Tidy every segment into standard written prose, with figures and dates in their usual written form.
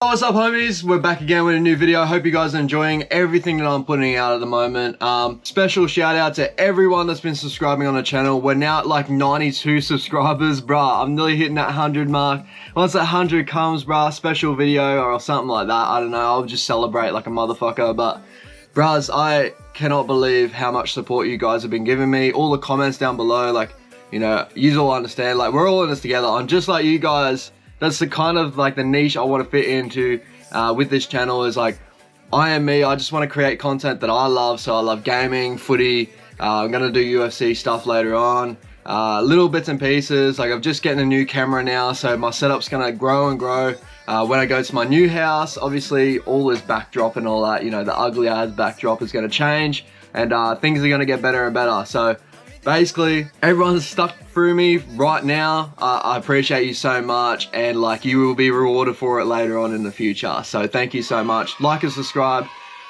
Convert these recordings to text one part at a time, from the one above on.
What's up, homies? We're back again with a new video. I hope you guys are enjoying everything that I'm putting out at the moment. Special shout out to everyone that's been subscribing on the channel. We're now at like 92 subscribers, bruh. I'm nearly hitting that 100 mark. Once that 100 comes, bruh, special video or something like that. I don't know, I'll just celebrate like a motherfucker. But bruhs, I cannot believe how much support you guys have been giving me. All the comments down below, like, you know, you all understand, like, we're all in this together. I'm just like you guys. That's the kind of like the niche I want to fit into with this channel, is like, I am me. I just want to create content that I love. So I love gaming, footy. I'm going to do UFC stuff later on. Little bits and pieces. Like, I'm just getting a new camera now, so my setup's going to grow and grow. When I go to my new house, obviously all this backdrop and all that, you know, the ugly ass backdrop is going to change, and things are going to get better and better. So basically, everyone's stuck through me right now. I appreciate you so much, and like, you will be rewarded for it later on in the future. So thank you so much. Like and subscribe,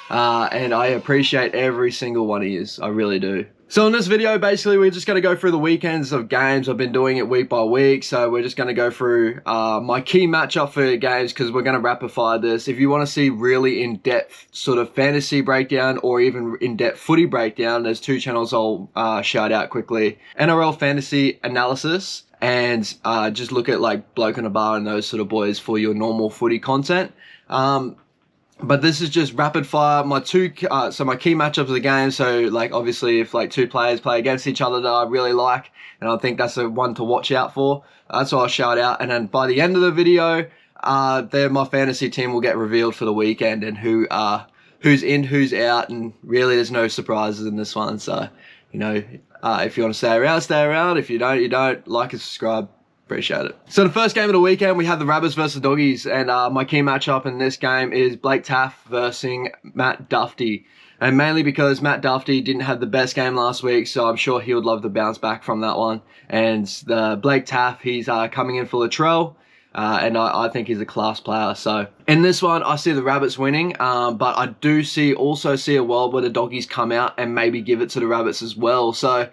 and I appreciate every single one of you. I really do. So in this video, basically, we're just going to go through the weekends of games. I've been doing it week by week, so we're just going to go through my key matchup for games, because we're going to rapid fire this. If you want to see really in-depth sort of fantasy breakdown or even in-depth footy breakdown, there's two channels I'll shout out quickly. NRL Fantasy Analysis, and just look at like Bloke in a Bar and those sort of boys for your normal footy content. But this is just rapid fire. My so my key matchups of the game. So like, obviously, if like two players play against each other that I really like, and I think that's the one to watch out for, that's what I'll shout out. And then by the end of the video, then my fantasy team will get revealed for the weekend, and who's in, who's out, and really there's no surprises in this one. So, you know, if you want to stay around, stay around. If you don't, you don't. Like and subscribe. Appreciate it. So the first game of the weekend, we have the Rabbits versus Doggies, and my key matchup in this game is Blake Taaffe versus Matt Duffy. And mainly because Matt Duffy didn't have the best game last week, so I'm sure he would love to bounce back from that one. And the Blake Taaffe, he's coming in for Latrell, and I think he's a class player. So in this one, I see the Rabbits winning, but I do also see a world where the Doggies come out and maybe give it to the Rabbits as well. So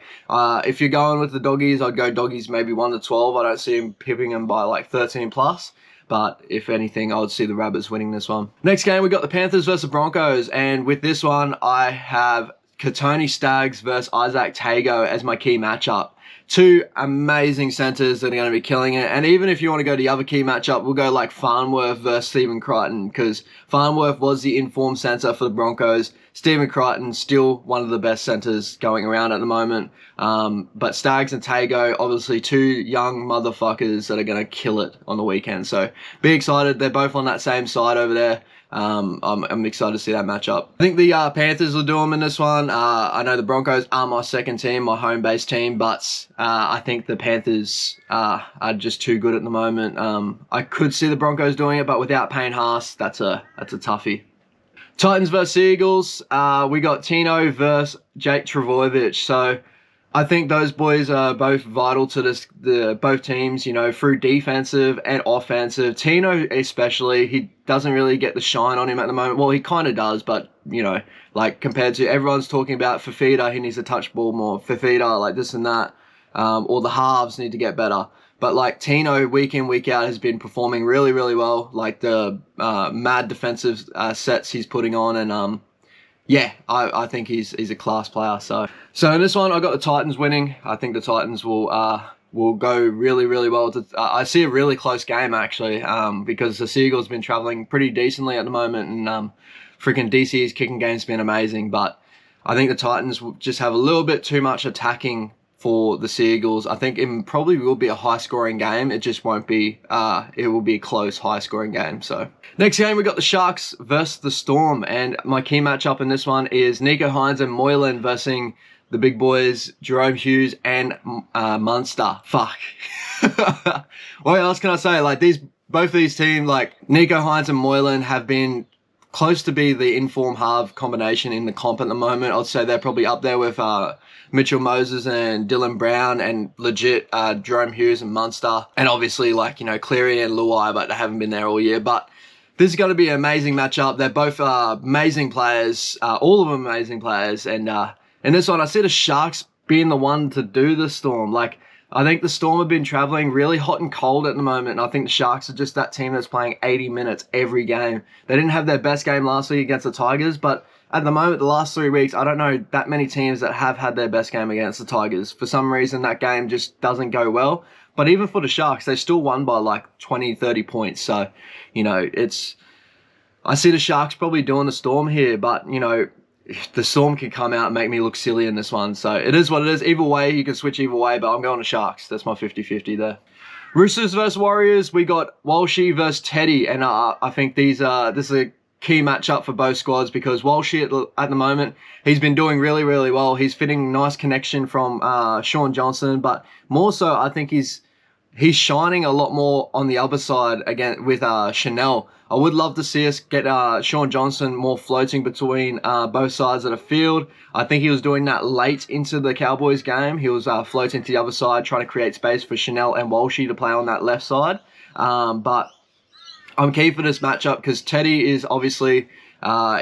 if you're going with the Doggies, I'd go Doggies maybe 1-12. I don't see him pipping them by like 13 plus. But if anything, I would see the Rabbits winning this one. Next game, we got the Panthers versus Broncos. And with this one, I have Katoni Staggs versus Isaac Tago as my key matchup. Two amazing centers that are going to be killing it. And even if you want to go to the other key matchup, we'll go like Farnworth versus Stephen Crichton, because Farnworth was the informed center for the Broncos. Stephen Crichton, still one of the best centers going around at the moment. But Staggs and Tago, obviously two young motherfuckers that are going to kill it on the weekend. So be excited. They're both on that same side over there. I'm excited to see that matchup. I think the Panthers will do them in this one. I know the Broncos are my second team, my home-based team, but I think the Panthers are just too good at the moment. I could see the Broncos doing it, but without Payne Haas, that's a toughie. Titans versus Eagles. We got Tino versus Jake Trbojevic. So I think those boys are both vital to both teams, you know, through defensive and offensive. Tino especially, he doesn't really get the shine on him at the moment. Well, he kind of does, but, you know, like compared to everyone's talking about Fafita, he needs to touch ball more. Fafita, like this and that, or the halves need to get better. But like Tino, week in, week out, has been performing really, really well. Like the mad defensive sets he's putting on, and yeah, I think he's a class player. So in this one, I got the Titans winning. I think the Titans will go really, really well. I see a really close game actually, because the Seagulls been traveling pretty decently at the moment, and freaking DC's kicking game's been amazing. But I think the Titans will just have a little bit too much attacking for the Seagulls. I think it probably will be a high-scoring game. It just won't be. It will be a close, high-scoring game. So next game, we got the Sharks versus the Storm, and my key matchup in this one is Nico Hines and Moylan versus the big boys Jerome Hughes and Munster. Fuck. What else can I say? Like both these teams, like Nico Hines and Moylan, have been close to be the inform half combination in the comp at the moment. I'd say they're probably up there with Mitchell Moses and Dylan Brown, and legit Jerome Hughes and Munster, and obviously like, you know, Cleary and Luai, but they haven't been there all year. But this is going to be an amazing matchup. They're both amazing players, all of them amazing players, and in this one I see the Sharks being the one to do the Storm. Like, I think the Storm have been traveling really hot and cold at the moment. And I think the Sharks are just that team that's playing 80 minutes every game. They didn't have their best game last week against the Tigers, but at the moment, the last 3 weeks, I don't know that many teams that have had their best game against the Tigers. For some reason, that game just doesn't go well. But even for the Sharks, they still won by like 20, 30 points. So, you know, I see the Sharks probably doing the Storm here, but, you know, the Storm can come out and make me look silly in this one. So it is what it is. Either way, you can switch either way, but I'm going to Sharks. That's my 50-50 there. Roosters versus Warriors. We got Walshy versus Teddy, and I think this is a key matchup for both squads because Walshy at the moment, he's been doing really, really well. He's fitting nice connection from Shaun Johnson, but more so, I think he's shining a lot more on the other side again with Chanel. I would love to see us get Shaun Johnson more floating between both sides of the field. I think he was doing that late into the Cowboys game. He was floating to the other side, trying to create space for Chanel and Walshy to play on that left side. But I'm keen for this matchup because Teddy is obviously,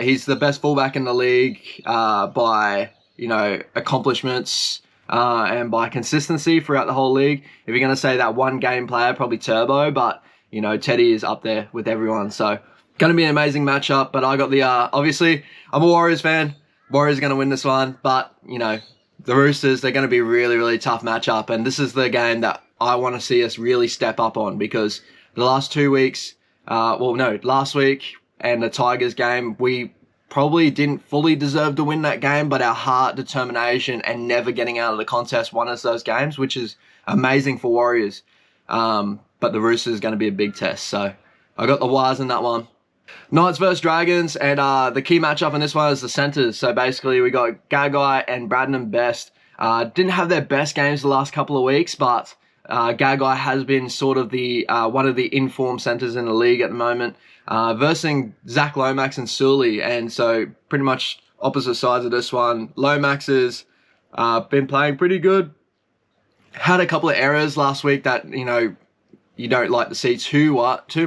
he's the best fullback in the league by, you know, accomplishments and by consistency throughout the whole league. If you're going to say that one game player, probably Turbo, but, you know, Teddy is up there with everyone. So, going to be an amazing matchup, but I got the, obviously, I'm a Warriors fan. Warriors are going to win this one, but, you know, the Roosters, they're going to be a really, really tough matchup, and this is the game that I want to see us really step up on because the last 2 weeks, last week and the Tigers game, we probably didn't fully deserve to win that game, but our heart, determination, and never getting out of the contest won us those games, which is amazing for Warriors. But the Roosters is going to be a big test, so I got the Wires in that one. Knights versus Dragons, and the key matchup in this one is the centers. So basically, we got Gagai and Braden Best. Didn't have their best games the last couple of weeks, but Gagai has been sort of the one of the informed centers in the league at the moment, versus Zach Lomax and SOOOO, and so pretty much opposite sides of this one. Lomax has been playing pretty good. Had a couple of errors last week that, you know, you don't like to see too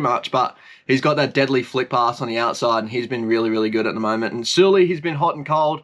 much, but he's got that deadly flick pass on the outside, and he's been really, really good at the moment. And SOOOO, he's been hot and cold.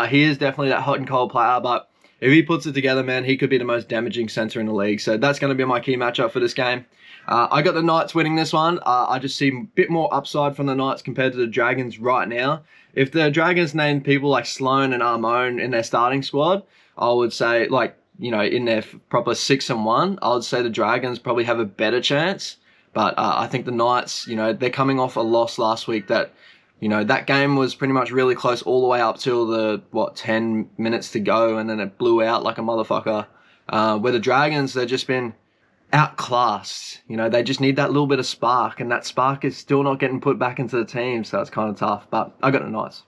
He is definitely that hot and cold player, but if he puts it together, man, he could be the most damaging center in the league. So that's going to be my key matchup for this game. I got the Knights winning this one. I just see a bit more upside from the Knights compared to the Dragons right now. If the Dragons named people like Sloan and Armone in their starting squad, I would say, like, you know, in their proper 6-1, I would say the Dragons probably have a better chance. But I think the Knights, you know, they're coming off a loss last week that, you know, that game was pretty much really close all the way up till the, 10 minutes to go, and then it blew out like a motherfucker. Where the Dragons, they've just been outclassed. You know, they just need that little bit of spark, and that spark is still not getting put back into the team, so it's kind of tough. But I got the Knights.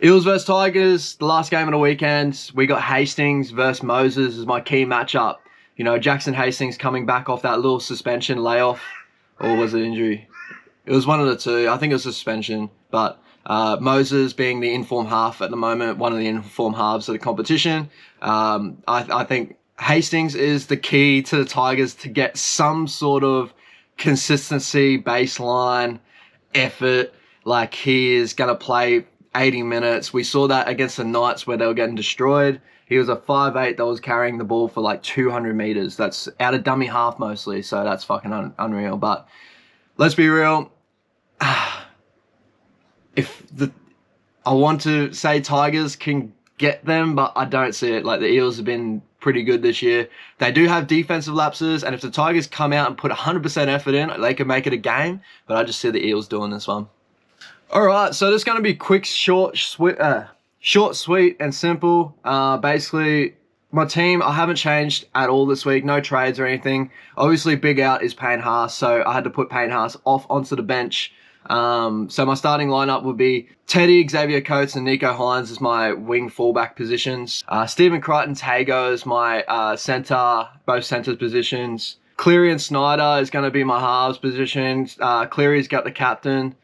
Eels versus Tigers, the last game of the weekend. We got Hastings versus Moses as my key matchup. You know, Jackson Hastings coming back off that little suspension layoff. Or was it injury? It was one of the two. I think it was suspension. But Moses being the informed half at the moment, one of the informed halves of the competition. I think Hastings is the key to the Tigers to get some sort of consistency, baseline, effort. Like, he is going to play 80 minutes. We saw that against the Knights where they were getting destroyed. He was a 5'8" that was carrying the ball for like 200 meters. That's out of dummy half mostly, so that's fucking unreal. But let's be real. I want to say Tigers can get them, but I don't see it. Like, the Eels have been pretty good this year. They do have defensive lapses, and if the Tigers come out and put 100% effort in, they can make it a game. But I just see the Eels doing this one. All right, so this is going to be quick, short, sweet, and simple. Basically, my team, I haven't changed at all this week. No trades or anything. Obviously, big out is Payne Haas, so I had to put Payne Haas off onto the bench. So my starting lineup would be Teddy, Xavier Coates, and Nico Hines as my wing fullback positions. Stephen Crichton, Tago as my center, both centers positions. Cleary and Schneider is going to be my halves positions. Cleary's got the captain.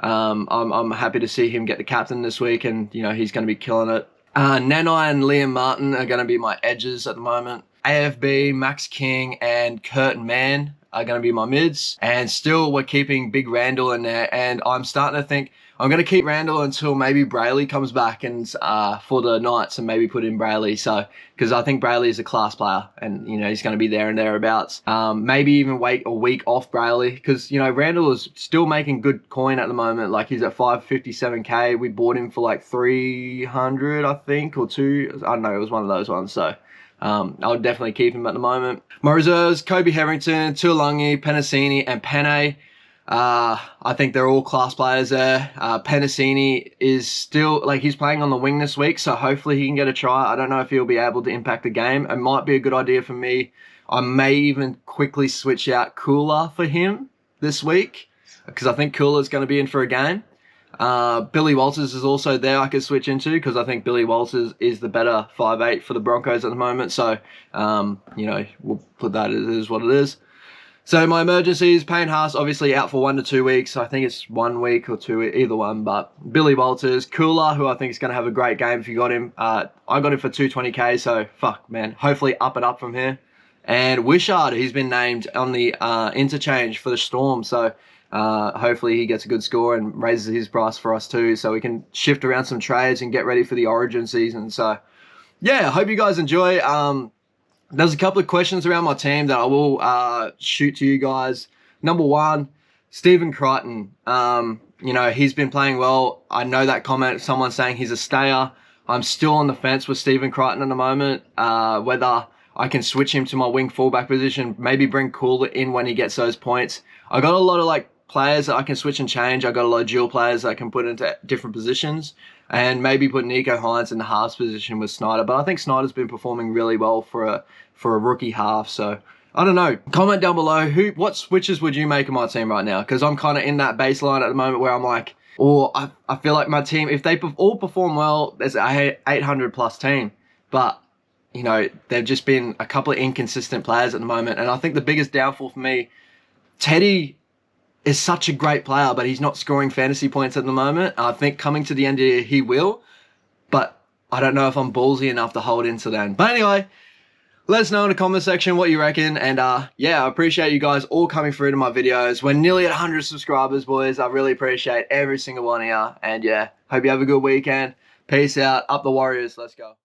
I'm happy to see him get the captain this week, and, you know, he's going to be killing it. Nanai and Liam Martin are going to be my edges at the moment. AFB, Max King, and Curtin Mann are going to be my mids. And still, we're keeping Big Randall in there. And I'm starting to think I'm going to keep Randall until maybe Brayley comes back and for the Knights, and maybe put in Brayley. So, because I think Brayley is a class player, and, you know, he's going to be there and thereabouts. Maybe even wait a week off Brayley, because, you know, Randall is still making good coin at the moment. Like, he's at 557k. We bought him for like 300, I think, or two. I don't know. It was one of those ones. So, I would definitely keep him at the moment. My reserves: Kobe Hetherington, Tuolangi, Penasini, and Penne. I think they're all class players there. Penasini is still, like, he's playing on the wing this week, so hopefully he can get a try. I don't know if he'll be able to impact the game. It might be a good idea for me. I may even quickly switch out Cooler for him this week, because I think Cooler's going to be in for a game. Billy Walters is also there I could switch into, because I think Billy Walters is the better 5'8" for the Broncos at the moment. So, you know, we'll put that as what it is. So my emergencies: Payne Haas, obviously out for 1 to 2 weeks. I think it's 1 week or 2, either one. But Billy Walters, Cooler, who I think is going to have a great game if you got him. I got him for 220k, so fuck, man. Hopefully up and up from here. And Wishart, he's been named on the interchange for the Storm. So hopefully he gets a good score and raises his price for us too, so we can shift around some trades and get ready for the Origin season. So yeah, I hope you guys enjoy. There's a couple of questions around my team that I will shoot to you guys. Number one, Stephen Crichton. You know, he's been playing well. I know that comment, someone saying he's a stayer. I'm still on the fence with Stephen Crichton at the moment. Whether I can switch him to my wing fullback position, maybe bring Cooler in when he gets those points. I got a lot of like players that I can switch and change. I got a lot of dual players that I can put into different positions, and maybe put Nico Hines in the halves position with Schneider. But I think Schneider's been performing really well for a rookie half. So I don't know. Comment down below what switches would you make in my team right now? Because I'm kind of in that baseline at the moment where I'm like, or I feel like my team, if they all perform well, there's a 800 plus team. But, you know, they've just been a couple of inconsistent players at the moment. And I think the biggest downfall for me, Teddy is such a great player, but he's not scoring fantasy points at the moment. I think coming to the end of the year, he will. But I don't know if I'm ballsy enough to hold into then. But anyway, let us know in the comment section what you reckon. And yeah, I appreciate you guys all coming through to my videos. We're nearly at 100 subscribers, boys. I really appreciate every single one of you. And yeah, hope you have a good weekend. Peace out. Up the Warriors. Let's go.